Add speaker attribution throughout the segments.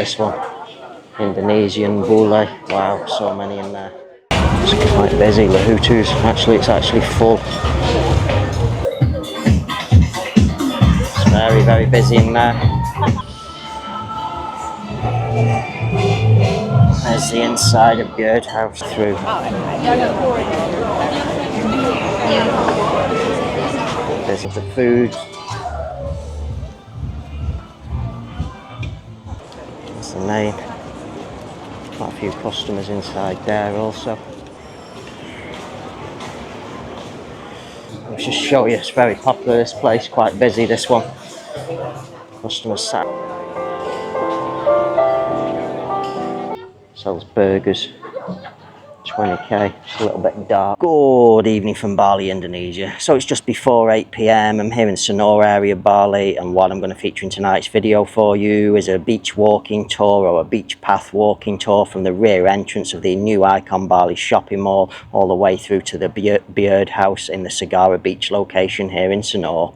Speaker 1: This one, Indonesian bule. Wow, so many in there. It's quite busy. Lahutu's it's actually full. It's very, very busy in there. There's the inside of Byrd House through. There's the food. That's the main. Quite a few customers inside there also. I'll just show you, it's very popular, this place, quite busy this one. Customers sat. Sells burgers, 20k, it's a little bit dark. Good evening from Bali, Indonesia. So it's just before 8 PM. I'm here in Sanur area, Bali, and what I'm going to feature in tonight's video for you is a beach walking tour, or a beach path walking tour, from the rear entrance of the new Icon Bali shopping mall all the way through to the Byrd House in the Sindhu Beach location here in Sanur.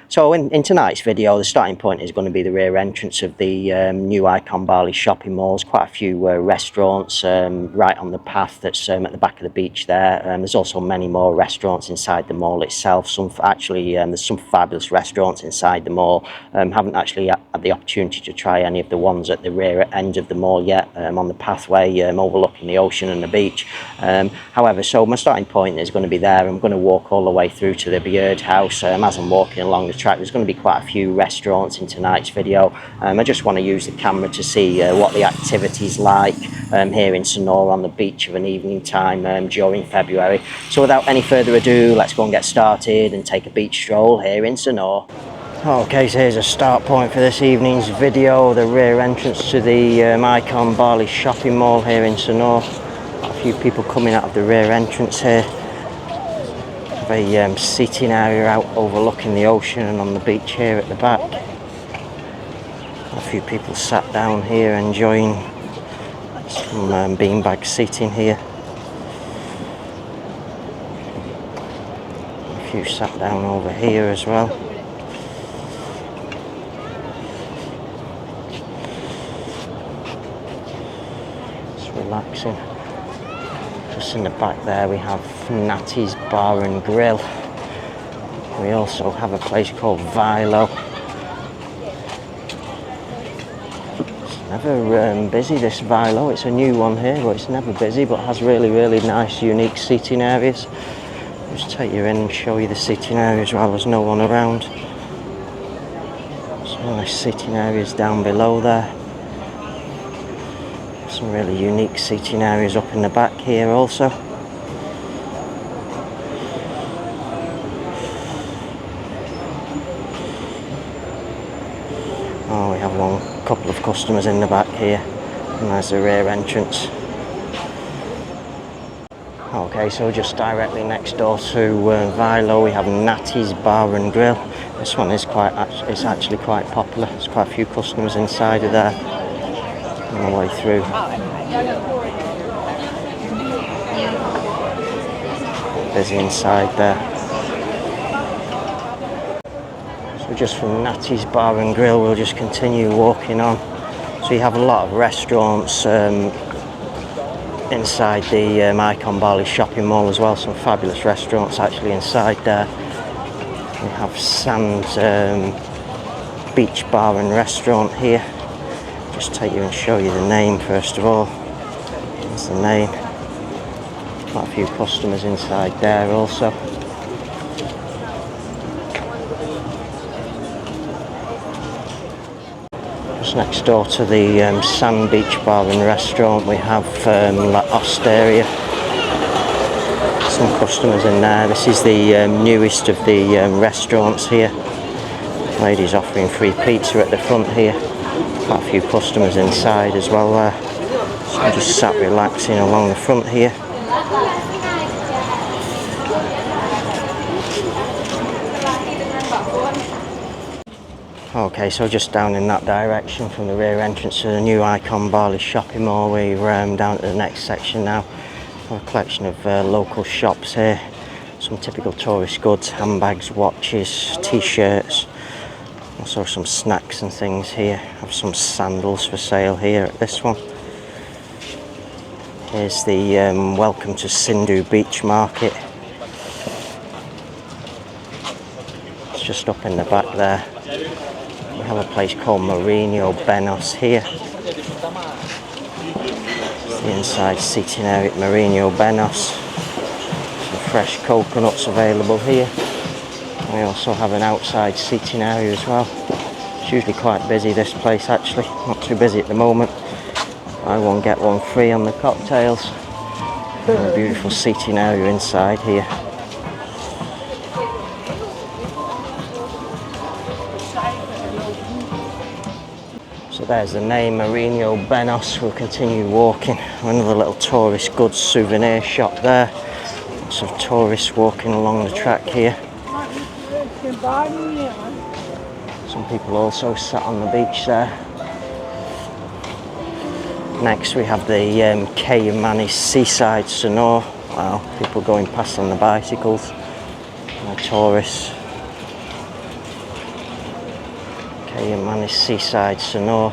Speaker 1: So in tonight's video, the starting point is going to be the rear entrance of the new Icon Bali shopping mall. There's quite a few restaurants right on the path that's at the back of the beach there. There's also many more restaurants inside the mall itself. There's some fabulous restaurants inside the mall. Haven't actually had the opportunity to try any of the ones at the rear end of the mall yet, on the pathway overlooking the ocean and the beach. However, so my starting point is going to be there. I'm going to walk all the way through to the Byrd House. As I'm walking along the track, there's going to be quite a few restaurants in tonight's video. I just want to use the camera to see what the activity's like here in Sanur on the beach of an evening time during February. So without any further ado, let's go and get started and take a beach stroll here in Sanur. Okay, so here's a start point for this evening's video, the rear entrance to the Icon Bali shopping mall here in Sanur. A few people coming out of the rear entrance here. A seating area out overlooking the ocean and on the beach here at the back. A few people sat down here enjoying some beanbag seating here. A few sat down over here as well. It's relaxing. Just in the back there we have Natty's Bar and Grill. We also have a place called Vilo. It's never busy, this Vilo. It's a new one here, but it's never busy, but has really, really nice, unique seating areas. I'll just take you in and show you the seating areas while there's no one around. Some nice seating areas down below there. Some really unique seating areas up in the back here also. Oh, we have a couple of customers in the back here, and there's the rear entrance. Okay, so just directly next door to Vilo we have Natty's Bar and Grill. This one is it's actually quite popular. There's quite a few customers inside of there. All the way through. Busy inside there. So just from Natty's Bar and Grill we'll just continue walking on. So you have a lot of restaurants inside the Icon Bali shopping mall as well. Some fabulous restaurants actually inside there. We have Sam's Beach Bar and Restaurant here. Just take you and show you the name first of all. That's the name. Quite a few customers inside there also. Just next door to the Sand Beach Bar and Restaurant we have La Osteria. Some customers in there. This is the newest of the restaurants here. Ladies offering free pizza at the front here. Quite a few customers inside as well there. So I'm just sat relaxing along the front here. Okay, so just down in that direction from the rear entrance to the new Icon Bali shopping mall, we're down to the next section now. A collection of local shops here. Some typical tourist goods, handbags, watches, t-shirts. Also some snacks and things here. Have some sandals for sale here at this one. Here's the welcome to Sindhu Beach Market. It's just up in the back there. We have a place called Marino Benos here. It's the inside seating area at Marino Benos. Some fresh coconuts available here. We also have an outside seating area as well. It's usually quite busy, this place actually. Not too busy at the moment. Buy one get one free on the cocktails. And a beautiful seating area inside here. So there's the name, Marino Benos. We'll continue walking. Another little tourist goods souvenir shop there. Lots of tourists walking along the track here. Some people also sat on the beach there. Next we have the Cayman seaside Sanur. Wow, people going past on the bicycles. And the tourists. Cayman seaside Sanur.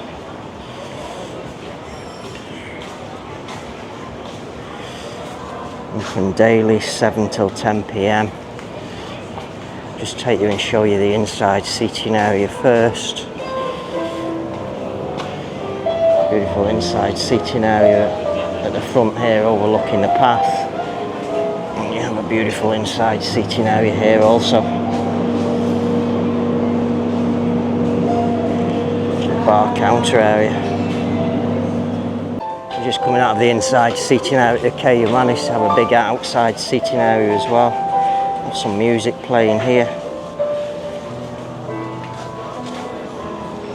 Speaker 1: Open daily 7 till 10 p.m. Just take you and show you the inside seating area first. Beautiful inside seating area at the front here overlooking the path. And you have a beautiful inside seating area here also. Bar counter area. So just coming out of the inside seating area at the quay, you managed to have a big outside seating area as well. Have some music playing here.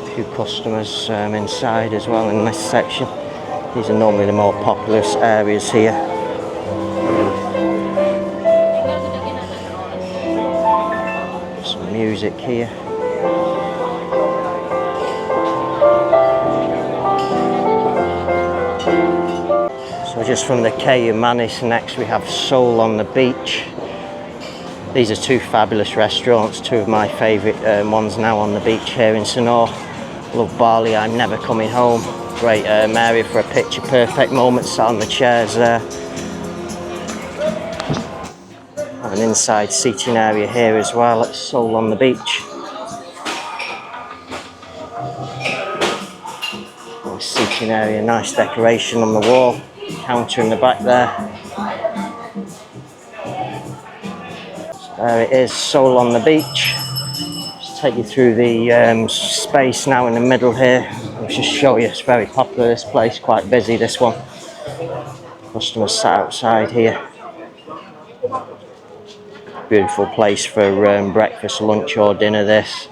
Speaker 1: A few customers inside as well in this section. These are normally the more popular areas here. Some music here. So just from the Cayman, next we have Soul on the Beach. These are two fabulous restaurants, two of my favourite ones now on the beach here in Sanur. Love Bali, I'm never coming home. Great area for a picture perfect moment, sat on the chairs there. Have an inside seating area here as well at Soul on the Beach. Nice seating area, nice decoration on the wall. Counter in the back there. So there it is, Soul on the Beach. Just take you through the space now in the middle here. I'll just show you, it's very popular this place, quite busy this one. Customers sat outside here. Beautiful place for breakfast, lunch or dinner this.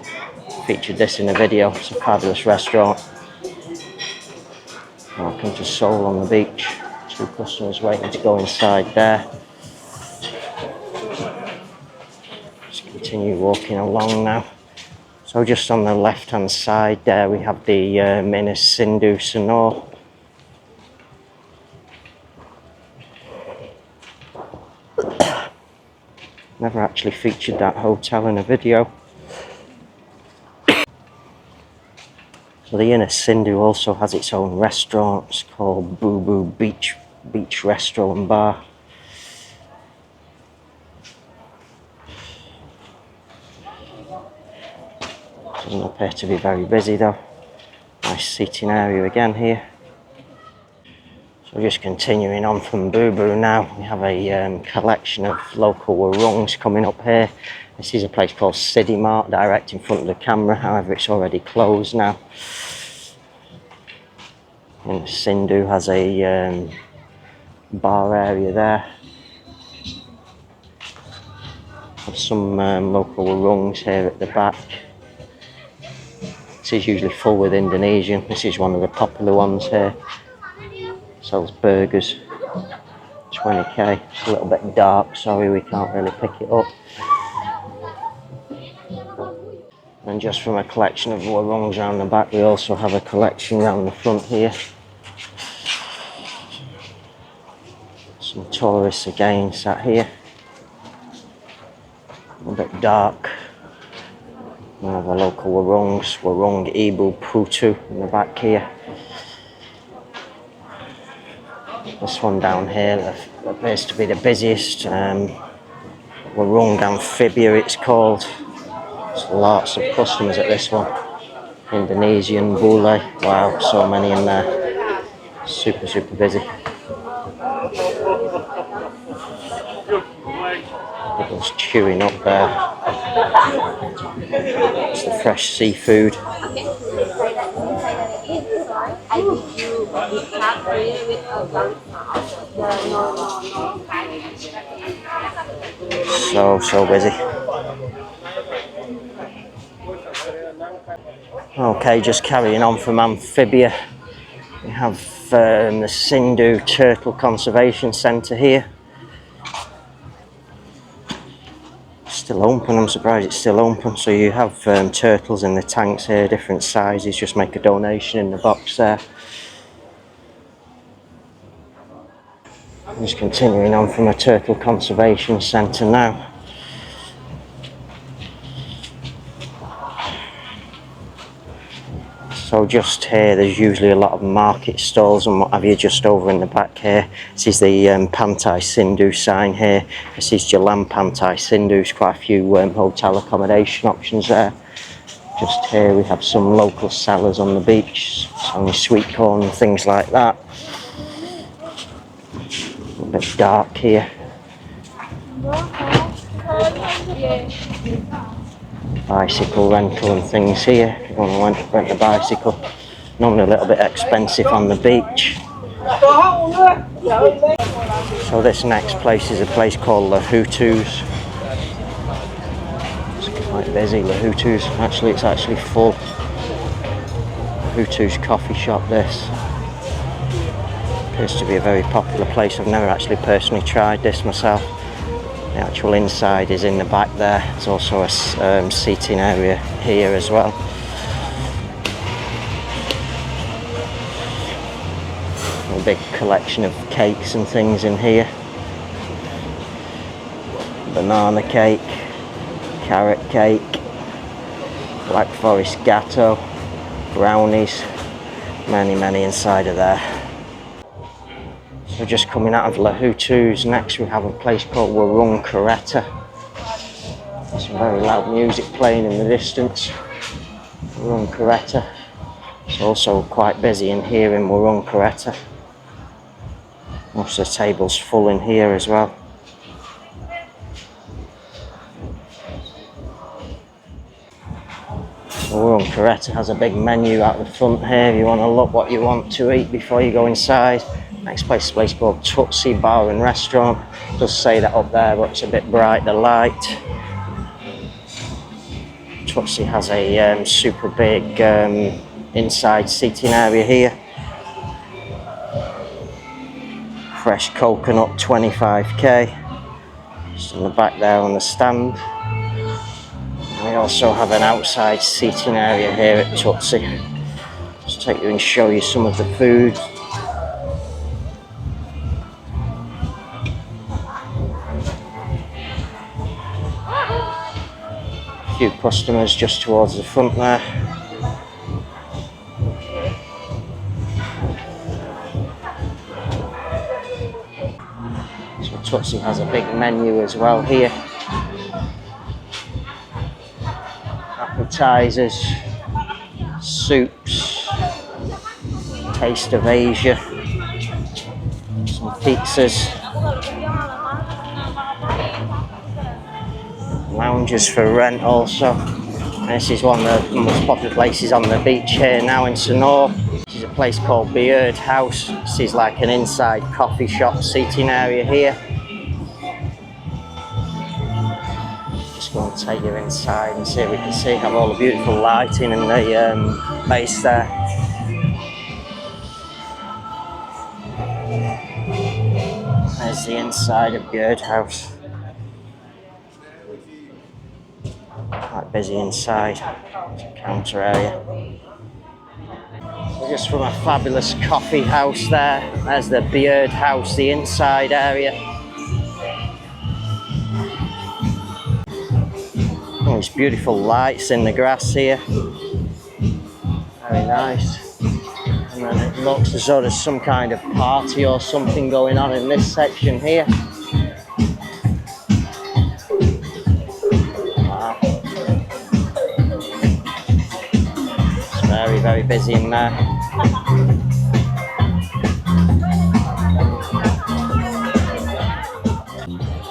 Speaker 1: Featured this in the video, it's a fabulous restaurant. Welcome to Soul on the Beach. Two customers waiting to go inside there. Just continue walking along now. So just on the left hand side there we have the inner Sindhu Sanur. Never actually featured that hotel in a video. So the inner Sindhu also has its own restaurant. It's called Boo Boo Beach Restaurant and Bar. Doesn't appear to be very busy though. Nice seating area again here. So just continuing on from Boo Boo now, we have a collection of local warungs coming up here. This is a place called Sindhu Beach, direct in front of the camera, however it's already closed now. And Sindhu has a bar area there. Have some local warungs here at the back. This is usually full with Indonesian. This is one of the popular ones here. Sells burgers. 20k. It's a little bit dark, sorry we can't really pick it up. And just from a collection of warungs around the back, we also have a collection around the front here. Some tourists again sat here. A bit dark. We have a local warungs, warung ibu putu in the back here. This one down here appears to be the busiest. Warung amphibia it's called. There's lots of customers at this one. Indonesian bule, wow, so many in there. Super busy. People's chewing up there. It's the fresh seafood. So busy. Okay, just carrying on from amphibia. We have the Sindhu Turtle Conservation Centre here. Still open, I'm surprised it's still open. So you have turtles in the tanks here, different sizes, just make a donation in the box there. I'm just continuing on from a turtle conservation centre now. So just here there's usually a lot of market stalls and what have you just over in the back here. This is the Pantai Sindhu sign here. This is Jalan Pantai Sindhu. There's quite a few hotel accommodation options there. Just here we have some local sellers on the beach, selling sweet corn and things like that. A little bit dark here. Bicycle rental and things here if you want to rent a bicycle. Normally a little bit expensive on the beach. So this next place is a place called Lahutu's. It's quite busy, Lahutu's. Actually it's actually full. Lahutu's coffee shop this. Appears to be a very popular place. I've never actually personally tried this myself. The actual inside is in the back there. There's also a seating area here as well. A big collection of cakes and things in here. Banana cake, carrot cake, black forest gatto, brownies, many inside of there. So just coming out of Lahutu's, next we have a place called Warung Kereta. Some very loud music playing in the distance. Warung Kereta. It's also quite busy in here in Warung Kereta. Most of the tables full in here as well. So Warung Kereta has a big menu out the front here if you want to look what you want to eat before you go inside. Next place is a place called Tutsi Bar and Restaurant. It does say that up there, but it's a bit bright, the light. Tutsi has a super big inside seating area here. Fresh coconut, 25k. Just in the back there on the stand. And we also have an outside seating area here at Tutsi. Just take you and show you some of the food. Few customers just towards the front there. So Tutsi has a big menu as well here. Appetizers, soups, taste of Asia, some pizzas. Lounges for rent also. This is one of the most popular places on the beach here now in Sanur. This is a place called Byrd House. This is like an inside coffee shop seating area here. Just going to take you inside and see if we can see have all the beautiful lighting in the base there. There's the inside of Byrd House. Quite busy inside. There's a counter area. So just from a fabulous coffee house there. There's the Byrd House, the inside area. There's beautiful lights in the grass here. Very nice. And then it looks as though there's some kind of party or something going on in this section here. Wow. It's very, very busy in there.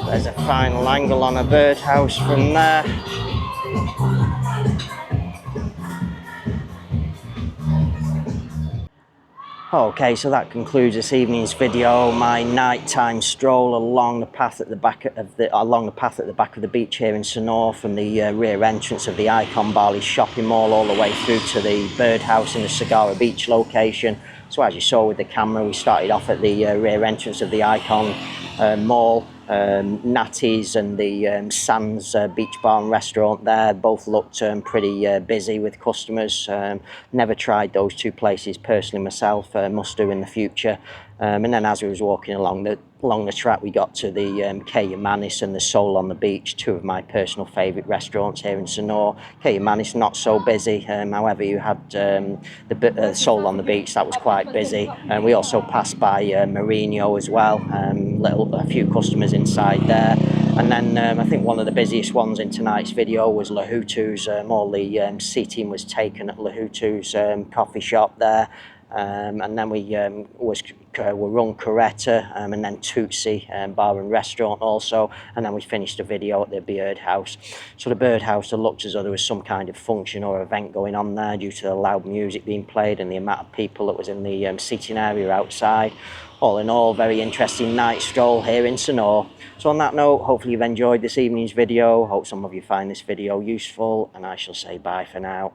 Speaker 1: There's a final angle on a Byrd House from there. Okay, so that concludes this evening's video. My nighttime stroll along the path at the back of the beach here in Sanur, from the rear entrance of the Icon Bali shopping mall all the way through to the Byrd House in the Sagara Beach location. So as you saw with the camera, we started off at the rear entrance of the Icon mall. Natty's and the Sands Beach Bar and Restaurant there both looked pretty busy with customers. Never tried those two places personally myself, must do in the future. And then as we was walking along the track, we got to the Kaya Manis and the Soul on the Beach, two of my personal favourite restaurants here in Sanur. Kaya Manis not so busy, however you had the Soul on the Beach, that was quite busy. And we also passed by Mourinho as well, a few customers inside there. And then I think one of the busiest ones in tonight's video was Lahutu's. All the seating was taken at Lahutu's coffee shop there. And then we run Coretta and then Tootsie Bar and Restaurant also, and then we finished the video at the Byrd House. So the Byrd House, it looked as though there was some kind of function or event going on there due to the loud music being played and the amount of people that was in the seating area outside. All in all, very interesting night stroll here in Sanur. So on that note, hopefully you've enjoyed this evening's video. Hope some of you find this video useful, and I shall say bye for now.